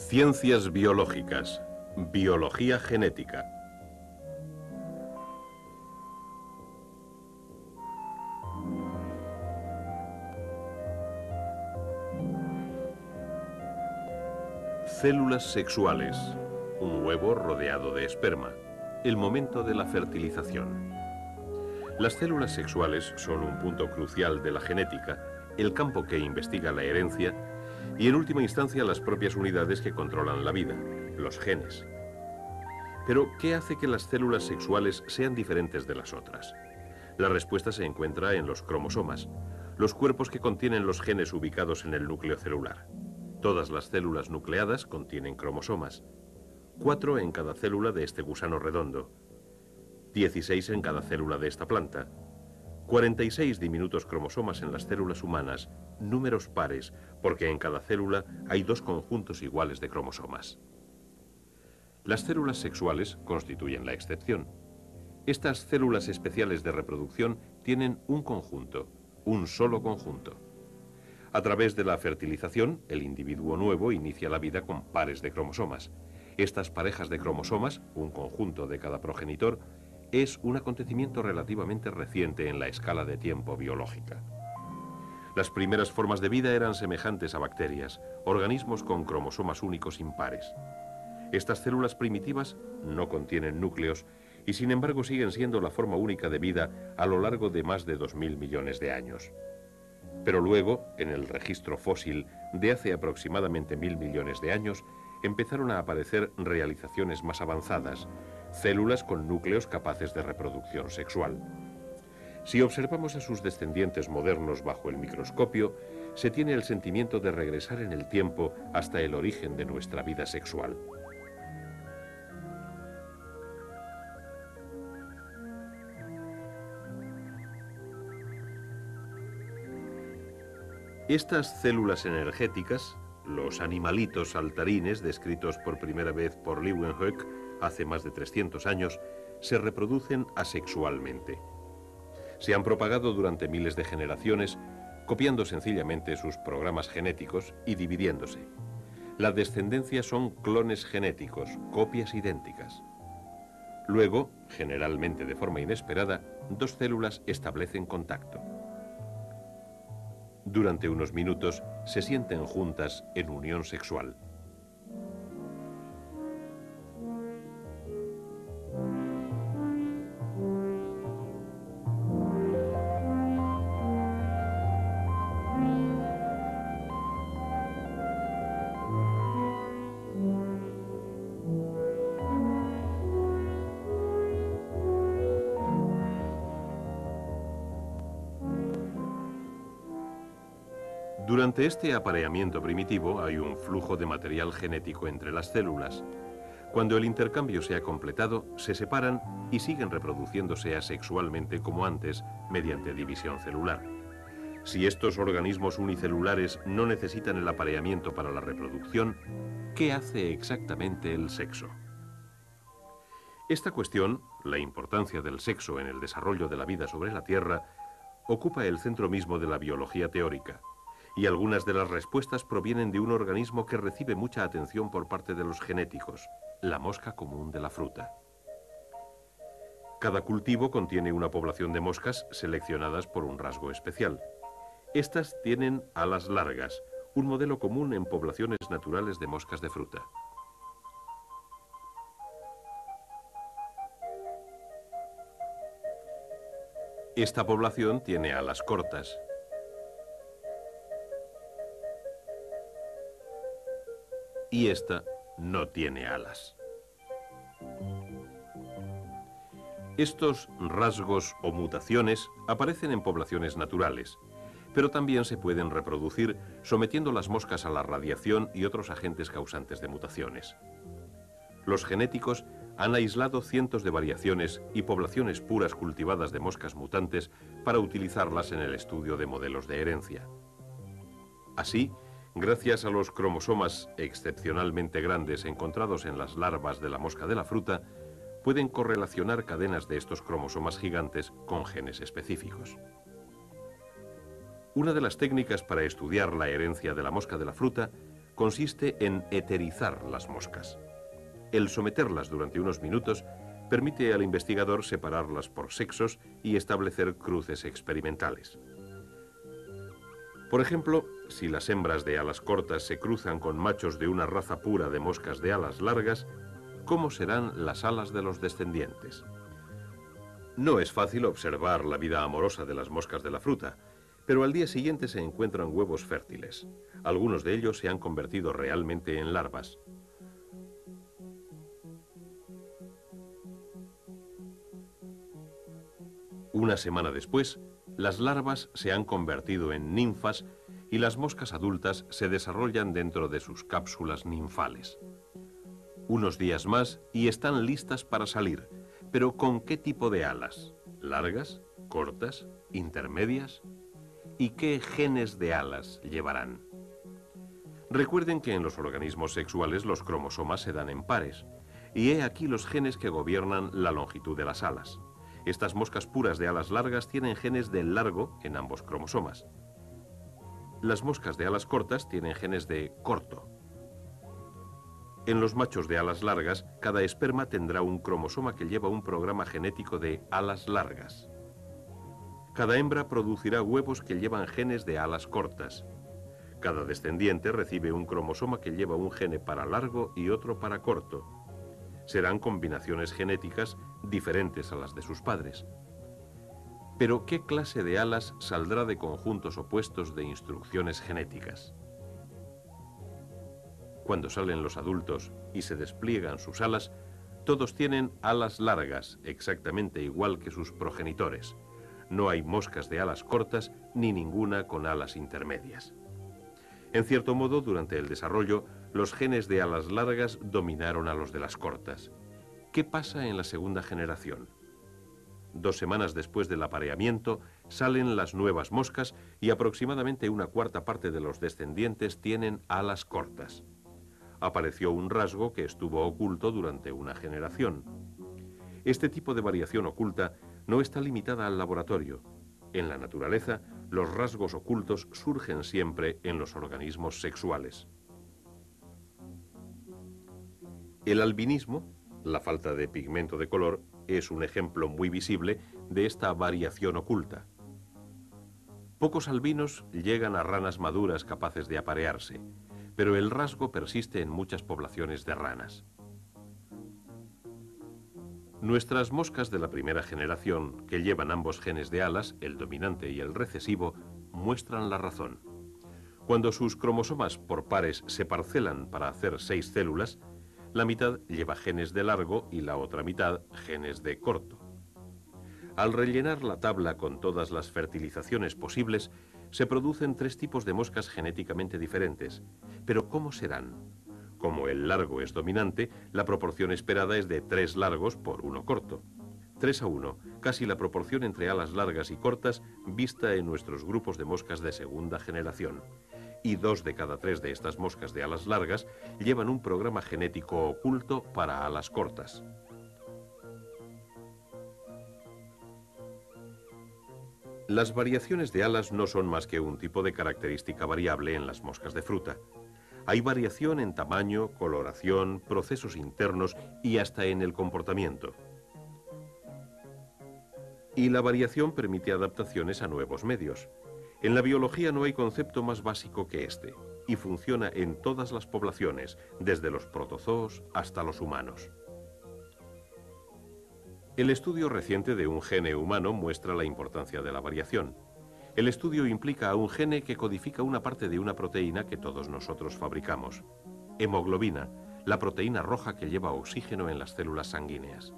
Ciencias biológicas, biología genética. Células sexuales, un huevo rodeado de esperma, el momento de la fertilización. Las células sexuales son un punto crucial de la genética, el campo que investiga la herencia y en última instancia las propias unidades que controlan la vida, los genes. Pero, ¿qué hace que las células sexuales sean diferentes de las otras? La respuesta se encuentra en los cromosomas, los cuerpos que contienen los genes ubicados en el núcleo celular. Todas las células nucleadas contienen cromosomas, 4 en cada célula de este gusano redondo, 16 en cada célula de esta planta, 46 diminutos cromosomas en las células humanas, números pares, porque en cada célula hay 2 conjuntos iguales de cromosomas. Las células sexuales constituyen la excepción. Estas células especiales de reproducción tienen un conjunto, un solo conjunto. A través de la fertilización, el individuo nuevo inicia la vida con pares de cromosomas. Estas parejas de cromosomas, un conjunto de cada progenitor, es un acontecimiento relativamente reciente en la escala de tiempo biológica. Las primeras formas de vida eran semejantes a bacterias, organismos con cromosomas únicos impares. Estas células primitivas no contienen núcleos y sin embargo siguen siendo la forma única de vida a lo largo de más de 2000 millones de años. Pero luego, en el registro fósil de hace aproximadamente 1000 millones de años, empezaron a aparecer realizaciones más avanzadas, células con núcleos capaces de reproducción sexual. Si observamos a sus descendientes modernos bajo el microscopio, se tiene el sentimiento de regresar en el tiempo hasta el origen de nuestra vida sexual. Estas células energéticas, los animalitos saltarines descritos por primera vez por Leeuwenhoek hace más de 300 años, se reproducen asexualmente. Se han propagado durante miles de generaciones, copiando sencillamente sus programas genéticos y dividiéndose. La descendencia son clones genéticos, copias idénticas. Luego, generalmente de forma inesperada, 2 células establecen contacto. Durante unos minutos se sienten juntas en unión sexual. Durante este apareamiento primitivo hay un flujo de material genético entre las células. Cuando el intercambio se ha completado, se separan y siguen reproduciéndose asexualmente como antes, mediante división celular. Si estos organismos unicelulares no necesitan el apareamiento para la reproducción, ¿qué hace exactamente el sexo? Esta cuestión, la importancia del sexo en el desarrollo de la vida sobre la Tierra, ocupa el centro mismo de la biología teórica. Y algunas de las respuestas provienen de un organismo que recibe mucha atención por parte de los genéticos, la mosca común de la fruta. Cada cultivo contiene una población de moscas seleccionadas por un rasgo especial. Estas tienen alas largas, un modelo común en poblaciones naturales de moscas de fruta. Esta población tiene alas cortas. Y esta no tiene alas. Estos rasgos o mutaciones aparecen en poblaciones naturales, pero también se pueden reproducir sometiendo las moscas a la radiación y otros agentes causantes de mutaciones. Los genéticos han aislado cientos de variaciones y poblaciones puras cultivadas de moscas mutantes para utilizarlas en el estudio de modelos de herencia. Así, gracias a los cromosomas excepcionalmente grandes encontrados en las larvas de la mosca de la fruta, pueden correlacionar cadenas de estos cromosomas gigantes con genes específicos. Una de las técnicas para estudiar la herencia de la mosca de la fruta consiste en eterizar las moscas. El someterlas durante unos minutos permite al investigador separarlas por sexos y establecer cruces experimentales. Por ejemplo, si las hembras de alas cortas se cruzan con machos de una raza pura de moscas de alas largas, ¿cómo serán las alas de los descendientes? No es fácil observar la vida amorosa de las moscas de la fruta, pero al día siguiente se encuentran huevos fértiles. Algunos de ellos se han convertido realmente en larvas. Una semana después, las larvas se han convertido en ninfas y las moscas adultas se desarrollan dentro de sus cápsulas ninfales. Unos días más y están listas para salir, pero ¿con qué tipo de alas? ¿Largas? ¿Cortas? ¿Intermedias? ¿Y qué genes de alas llevarán? Recuerden que en los organismos sexuales los cromosomas se dan en pares, y he aquí los genes que gobiernan la longitud de las alas. Estas moscas puras de alas largas tienen genes de largo en ambos cromosomas. Las moscas de alas cortas tienen genes de corto. En los machos de alas largas, cada esperma tendrá un cromosoma que lleva un programa genético de alas largas. Cada hembra producirá huevos que llevan genes de alas cortas. Cada descendiente recibe un cromosoma que lleva un gene para largo y otro para corto. Serán combinaciones genéticas diferentes a las de sus padres. Pero ¿qué clase de alas saldrá de conjuntos opuestos de instrucciones genéticas? Cuando salen los adultos y se despliegan sus alas, todos tienen alas largas, exactamente igual que sus progenitores. No hay moscas de alas cortas ni ninguna con alas intermedias. En cierto modo, durante el desarrollo, los genes de alas largas dominaron a los de las cortas. ¿Qué pasa en la segunda generación? 2 semanas después del apareamiento, salen las nuevas moscas y aproximadamente una cuarta parte de los descendientes tienen alas cortas. Apareció un rasgo que estuvo oculto durante una generación. Este tipo de variación oculta no está limitada al laboratorio. En la naturaleza, los rasgos ocultos surgen siempre en los organismos sexuales. El albinismo, la falta de pigmento de color, es un ejemplo muy visible de esta variación oculta. Pocos albinos llegan a ranas maduras capaces de aparearse, pero el rasgo persiste en muchas poblaciones de ranas. Nuestras moscas de la primera generación, que llevan ambos genes de alas, el dominante y el recesivo, muestran la razón. Cuando sus cromosomas por pares se parcelan para hacer 6 células, la mitad lleva genes de largo y la otra mitad genes de corto. Al rellenar la tabla con todas las fertilizaciones posibles, se producen 3 tipos de moscas genéticamente diferentes. Pero ¿cómo serán? Como el largo es dominante, la proporción esperada es de 3 largos por 1 corto. 3:1, casi la proporción entre alas largas y cortas vista en nuestros grupos de moscas de segunda generación. Y 2 de cada 3 de estas moscas de alas largas llevan un programa genético oculto para alas cortas. Las variaciones de alas no son más que un tipo de característica variable en las moscas de fruta. Hay variación en tamaño, coloración, procesos internos y hasta en el comportamiento. Y la variación permite adaptaciones a nuevos medios. En la biología no hay concepto más básico que este, y funciona en todas las poblaciones, desde los protozoos hasta los humanos. El estudio reciente de un gene humano muestra la importancia de la variación. El estudio implica a un gene que codifica una parte de una proteína que todos nosotros fabricamos. Hemoglobina, la proteína roja que lleva oxígeno en las células sanguíneas.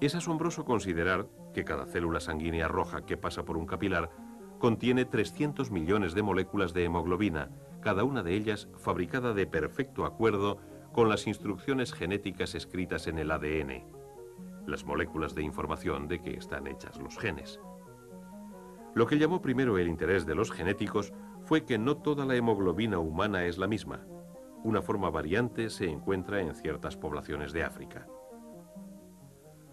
Es asombroso considerar que cada célula sanguínea roja que pasa por un capilar contiene 300 millones de moléculas de hemoglobina, cada una de ellas fabricada de perfecto acuerdo con las instrucciones genéticas escritas en el ADN, las moléculas de información de que están hechas los genes. Lo que llamó primero el interés de los genéticos fue que no toda la hemoglobina humana es la misma. Una forma variante se encuentra en ciertas poblaciones de África.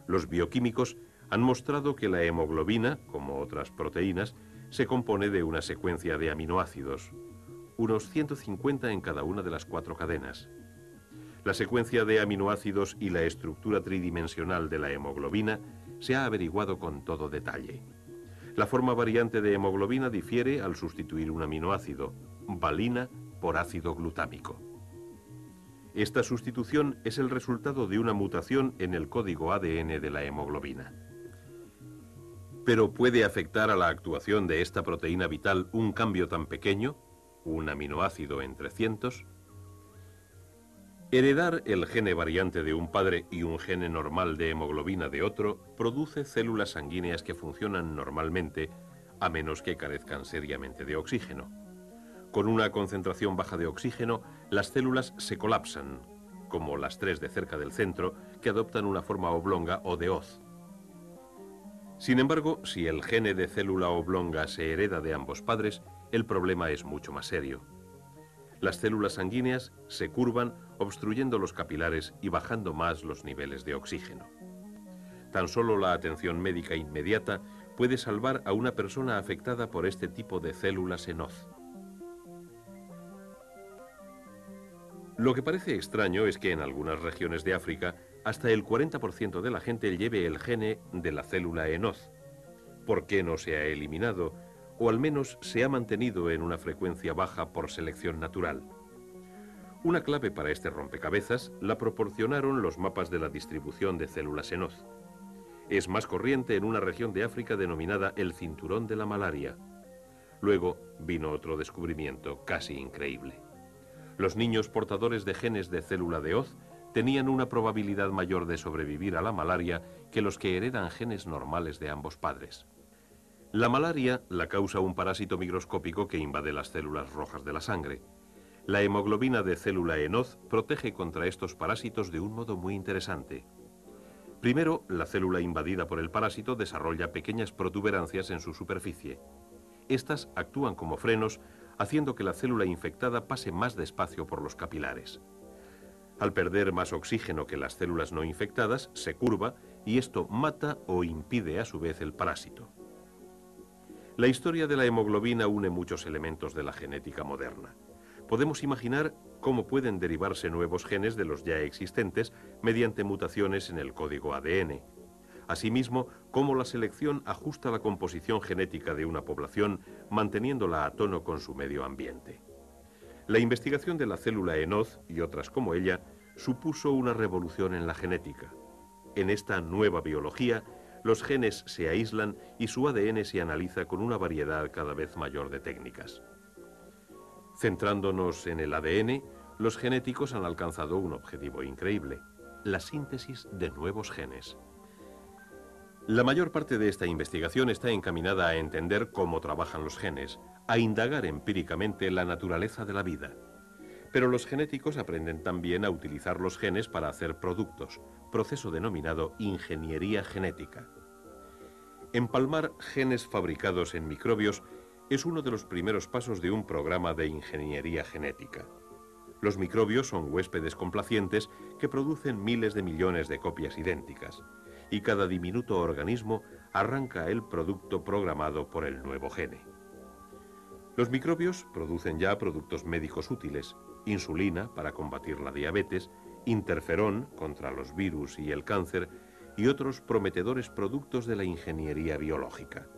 Los bioquímicos han mostrado que la hemoglobina, como otras proteínas, se compone de una secuencia de aminoácidos. unos 150 en cada una de las 4 cadenas. La secuencia de aminoácidos y la estructura tridimensional de la hemoglobina se ha averiguado con todo detalle. La forma variante de hemoglobina difiere al sustituir un aminoácido, valina por ácido glutámico. Esta sustitución es el resultado de una mutación en el código ADN de la hemoglobina. ¿Pero puede afectar a la actuación de esta proteína vital un cambio tan pequeño, un aminoácido entre cientos? Heredar el gene variante de un padre y un gene normal de hemoglobina de otro produce células sanguíneas que funcionan normalmente, a menos que carezcan seriamente de oxígeno. Con una concentración baja de oxígeno, las células se colapsan, como las 3 de cerca del centro, que adoptan una forma oblonga o de hoz. Sin embargo, si el gene de célula oblonga se hereda de ambos padres, el problema es mucho más serio. Las células sanguíneas se curvan, obstruyendo los capilares y bajando más los niveles de oxígeno. Tan solo la atención médica inmediata puede salvar a una persona afectada por este tipo de células en hoz. Lo que parece extraño es que en algunas regiones de África hasta el 40% de la gente lleve el gene de la célula en hoz. ¿Por qué no se ha eliminado? O al menos se ha mantenido en una frecuencia baja por selección natural. Una clave para este rompecabezas la proporcionaron los mapas de la distribución de células en hoz. Es más corriente en una región de África denominada el cinturón de la malaria. Luego vino otro descubrimiento casi increíble. Los niños portadores de genes de célula de hoz tenían una probabilidad mayor de sobrevivir a la malaria que los que heredan genes normales de ambos padres. La malaria la causa un parásito microscópico que invade las células rojas de la sangre. La hemoglobina de célula en hoz protege contra estos parásitos de un modo muy interesante. Primero, la célula invadida por el parásito desarrolla pequeñas protuberancias en su superficie. Estas actúan como frenos, haciendo que la célula infectada pase más despacio por los capilares. Al perder más oxígeno que las células no infectadas, se curva y esto mata o impide a su vez el parásito. La historia de la hemoglobina une muchos elementos de la genética moderna. Podemos imaginar cómo pueden derivarse nuevos genes de los ya existentes mediante mutaciones en el código ADN. Asimismo, cómo la selección ajusta la composición genética de una población, manteniéndola a tono con su medio ambiente. La investigación de la célula en hoz y otras como ella supuso una revolución en la genética. En esta nueva biología, los genes se aíslan y su ADN se analiza con una variedad cada vez mayor de técnicas. Centrándonos en el ADN, los genéticos han alcanzado un objetivo increíble: la síntesis de nuevos genes. La mayor parte de esta investigación está encaminada a entender cómo trabajan los genes, a indagar empíricamente la naturaleza de la vida. Pero los genéticos aprenden también a utilizar los genes para hacer productos, proceso denominado ingeniería genética. Empalmar genes fabricados en microbios es uno de los primeros pasos de un programa de ingeniería genética. Los microbios son huéspedes complacientes que producen miles de millones de copias idénticas, y cada diminuto organismo arranca el producto programado por el nuevo gene. Los microbios producen ya productos médicos útiles: insulina para combatir la diabetes, interferón contra los virus y el cáncer, y otros prometedores productos de la ingeniería biológica.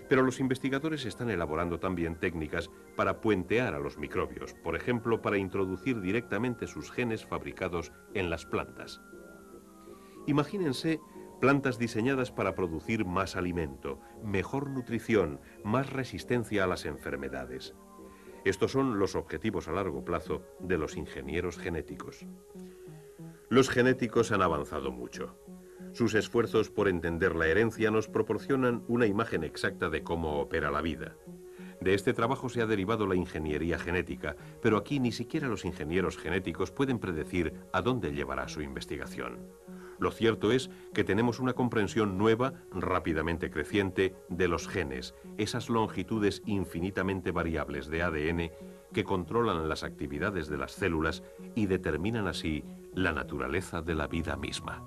Pero los investigadores están elaborando también técnicas para puentear a los microbios, por ejemplo, para introducir directamente sus genes fabricados en las plantas. Imagínense plantas diseñadas para producir más alimento, mejor nutrición, más resistencia a las enfermedades. Estos son los objetivos a largo plazo de los ingenieros genéticos. Los genéticos han avanzado mucho. Sus esfuerzos por entender la herencia nos proporcionan una imagen exacta de cómo opera la vida. De este trabajo se ha derivado la ingeniería genética, pero aquí ni siquiera los ingenieros genéticos pueden predecir a dónde llevará su investigación. Lo cierto es que tenemos una comprensión nueva, rápidamente creciente, de los genes, esas longitudes infinitamente variables de ADN que controlan las actividades de las células y determinan así la naturaleza de la vida misma.